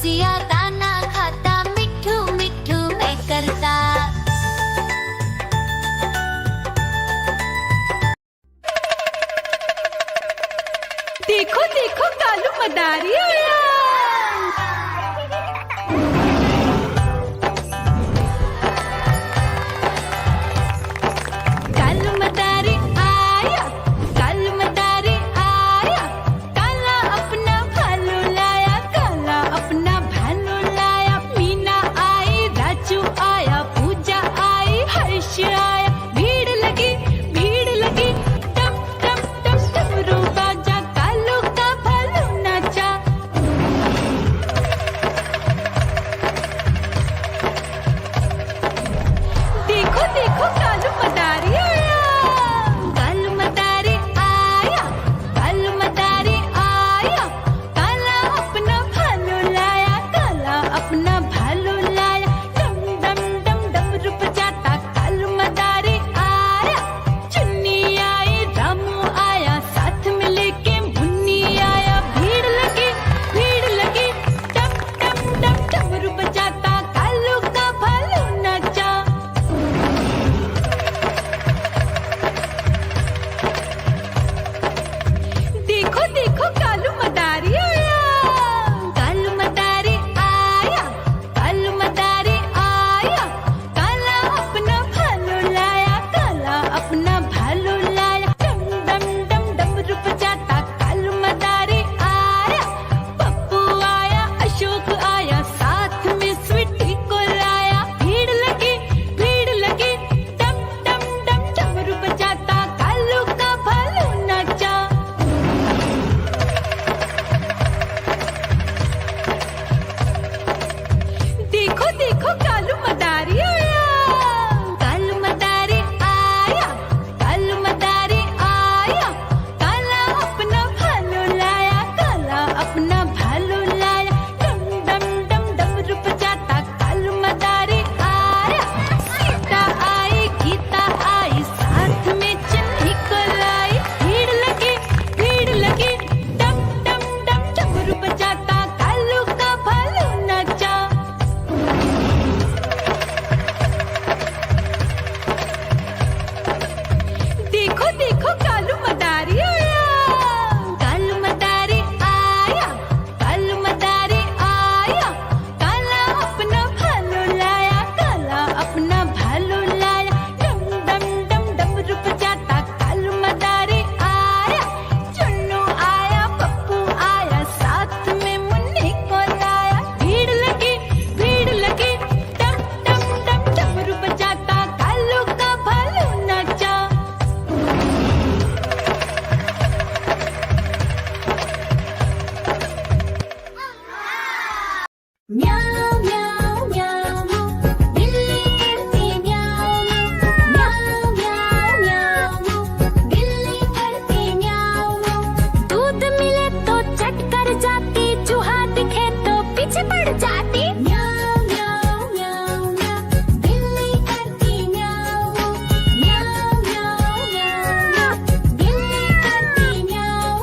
रसिया दाना खाता, मिठू मिठू मैं करता। देखो देखो कालू मदारी आया। कालू मदारी आया, कालू मदारी आया, काला अपना भालू लाया, काला अपना भालू लाया। मीना आई, राजू आया, पूजा आई, हर्ष आया। भीड़ लगी टम टम टम डमरू बाजा, कालू का भालू नाचा। देखो देखो कालू मदारी आया, कालू मदारी आया, कालू मदारी आया, काला अपना भालू लाया, काला अपना भालू लाया। डम डम डम डमरू बजाता कालू मदारी आया। चुन्नी आई, रामू आया, साथ में लेके मुन्नी आया। भीड़ लगी टम टम टम डमरू बजाता कालू का भालू नाचा। देखो देखो कालू मदारी आया, कालू मदारी आया, कालू मदारी आया, काला अपना भालू लाया, काला अपना भालू लाया। डम डम डम डमरू बजाता कालू मदारी आया। पप्पू आया, अशोक आया, साथ में स्वीटी को लाया। भीड़ लगी टम टम टम डमरू बजाता कालू का भालू नाचा। देखो देखो कालू मदारी आया, कालू मदारी आया, कालू मदारी आया, काला अपना भालू लाया, काला अपना भालू लाया। डम डम डम डमरू बजाता कालू मदारी आया। सीता आई, गीता आई, साथ में चन्नी को लाई। भीड़ लगी टम टम टम डमरू बजाता कालू का भालू नाचा। देखो देखो कालू मदारी आया, कालू मदारी आया, कालू मदारी आया, काला अपना भालू लाया, काला अपना भालू लाया। डम डम डम डमरू बजाता कालू मदारी आया। चुन्नू आया, पप्पू आया, साथ में मुन्नी को लाया। भीड़ लगी टम टम टम डमरू बजाता कालू का भालू नाचा। म्याऊ म्याऊ म्याऊ, बिल्ली करती म्याऊ म्याऊ म्याऊ म्याऊ, बिल्ली करती म्याऊ। दूध मिले तो चट कर जाती, चूहा दिखे तो पीछे पड़ जाती। म्याऊ म्याऊ म्याऊ म्याऊ, बिल्ली करती म्याऊ म्याऊ म्याऊ म्याऊ, बिल्ली करती म्याऊ।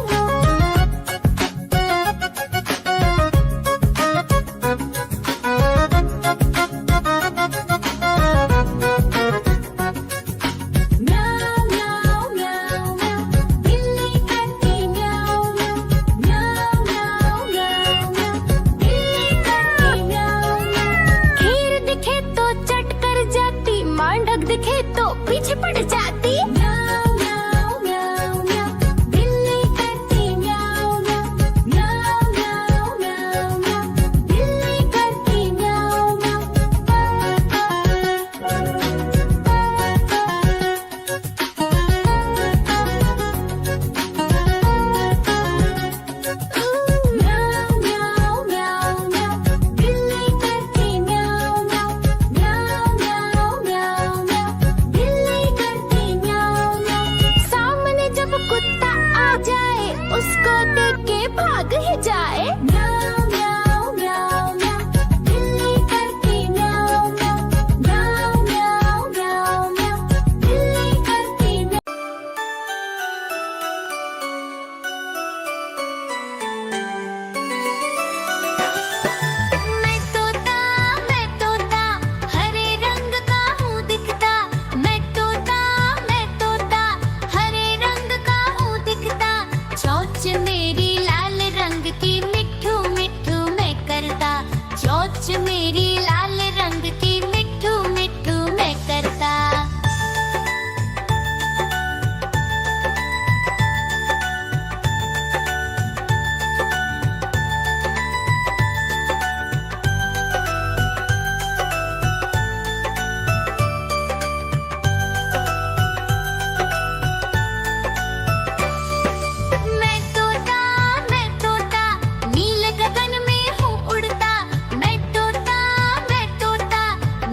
चोंच मेरी लाल रंग की मिट्ठू मिट्ठू मैं करता। मैं तोता नील गगन में हूँ उड़ता। मैं तोता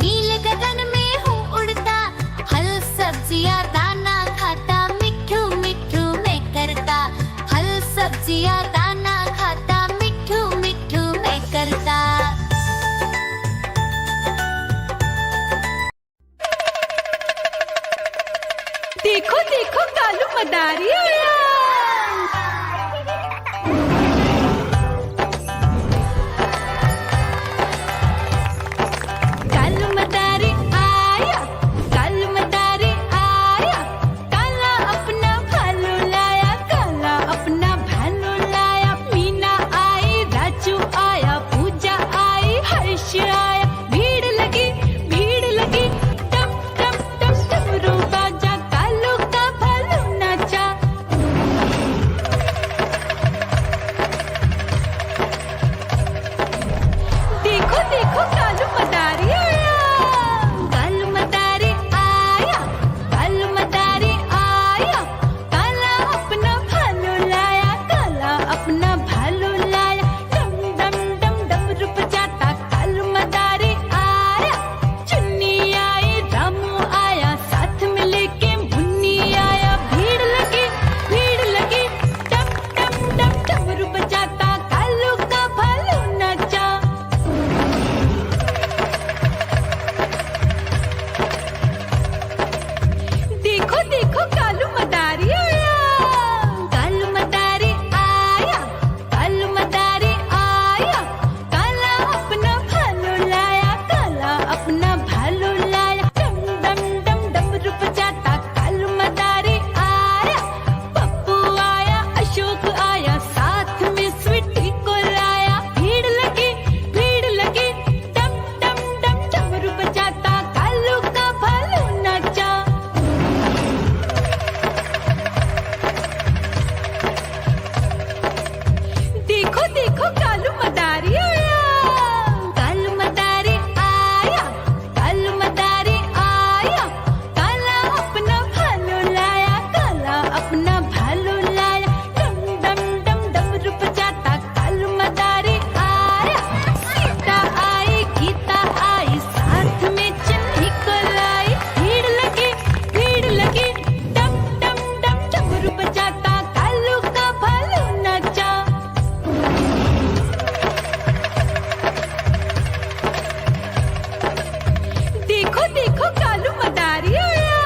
नील गगन में हूँ उड़ता। फल सब्जियाँ दाना खाता मिट्ठू मिट्ठू मैं करता। फल सब्जियाँ दाना खाता मिट्ठू मिट्ठू मैं करता। देखो देखो कालू मदारी आया। कालू मदारी आया, कालू मदारी आया। काला अपना भालू लाया, काला अपना भालू लाया। मीना आई, राजू आया, पूजा आई, हर्ष आया। भीड़ लगी टप टप टप डमरू बाजा। कालू का भालू नाचा। देखो देखो कालू मदारी आया। कालू मदारी आया, कालू मदारी आया। काला अपना भालू लाया, काला अपना भालू लाया। डम डम डम डमरू बजाता कालू मदारी आया। चुन्नी आई, रामू आया, साथ में लेके मुन्नी आया। भीड़ लगी डम डम डम डमरू बजाता कालू का भालू नाचा। देखो देखो कालू मदारी आया। कालू मदारी आया, कालू मदारी आया। काला अपना भालू लाया, काला अपना भालू लाया। डम डम डम डमरू बजाता कालू मदारी आया। पप्पू आया, अशोक आया, साथ में स्वीटी को लाया। भीड़ लगी डम डम डम डमरू बजाता कालू का भालू नाचा। देखो देखो कालू मदारी आया। कालू मदारी आया, कालू मदारी आया। काला अपना भालू लाया, काला अपना भालू लाया। डम डम डम डमरू बजाता कालू मदारी आया। सीता आई, गीता आई, साथ में चन्नी को लाई। भीड़ लगी डम डम डम डमरू बजाता कालू का भालू नाचा। देखो देखो कालू मदारी आया।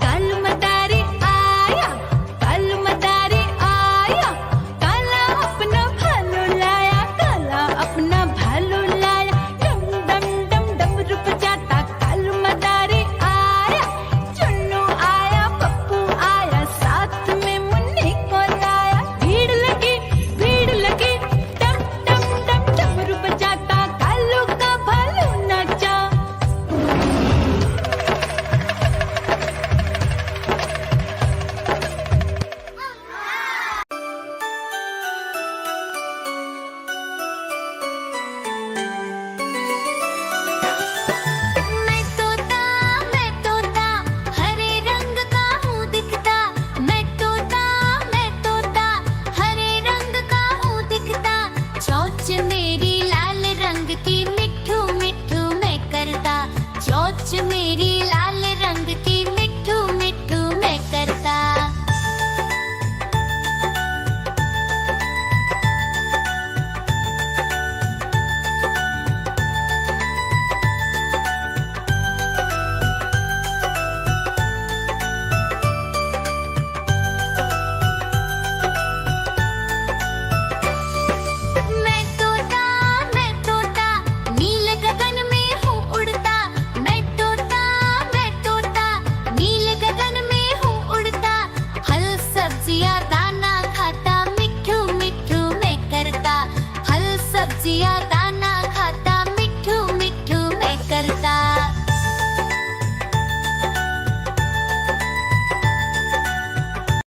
कालू मदारी आया, कालू मदारी आया। काला अपना भालू लाया, काला अपना भालू लाया। डम डम डम डमरू बजाता कालू मदारी आया। चुन्नू आया, पप्पू आया, साथ में मुन्नी को लाया। भीड़ लगी डम डम डम डमरू बजाता कालू का भालू नाचा। मैं तोता हरे रंग का हूँ दिखता। मैं तोता हरे रंग का हूँ दिखता। चोंच मेरी लाल रंग की मिट्ठू मिट्ठू मैं करता। चोंच मेरी लाल रंग की मिट्ठू मिट्ठू मैं करता। मैं तोता नील गगन में हूँ उड़ता। मैं तोता नील गगन में हूँ उड़ता। फल सब्जियाँ दाना खाता मिट्ठू मिट्ठू मैं करता। फल सब्जियाँ